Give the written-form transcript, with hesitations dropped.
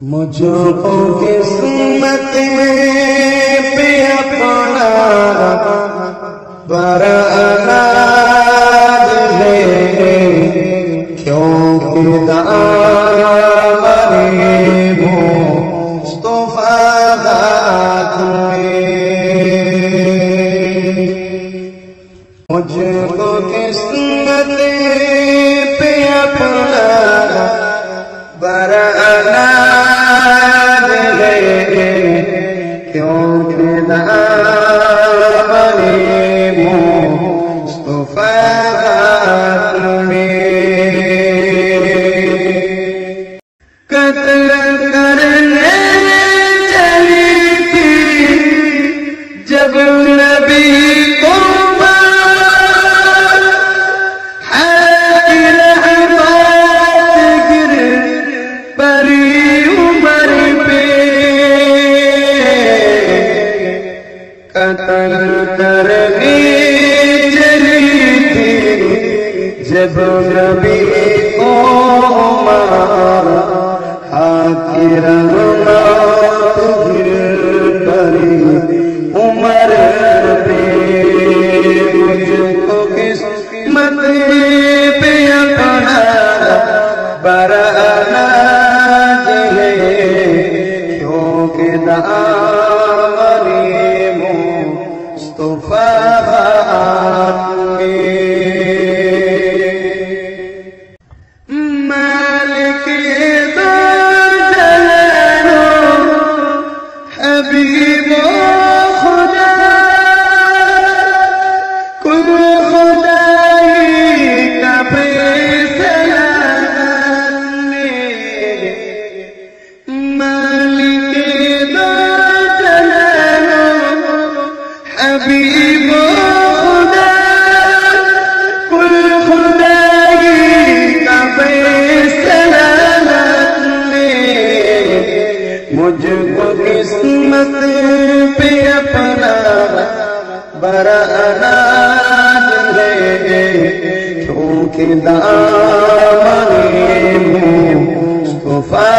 مجھو قسمت پہ اپنا برآمد ہے، کیونکہ دامن مصطفیٰ ہاتھ میں۔ مجھ کو قسمت پہ اپنا برآمد ہے، کیونکہ دامن مصطفیٰ ہاتھ میں۔ قتل کرنے چلی تھی جب نبی کو قتل کرنے چلی تھی جب نبی کو مارا، حاکر رحمت گر پڑی عمر پہ۔ مجھ کو قسمت پہ اپنا برآمد ہے، کیونکہ دامن مصطفیٰ ہاتھ میں۔ مالک دو جہانوں حبیب و خدا، کل خدائی کا فیصلہ میں۔ مالک دو جہانوں حبیب و خدا، کل خدائی کا فیصلہ میں۔ مجھ کو قسمت پہ اپنا برآمد ہے، کیونکہ دامن مصطفیٰ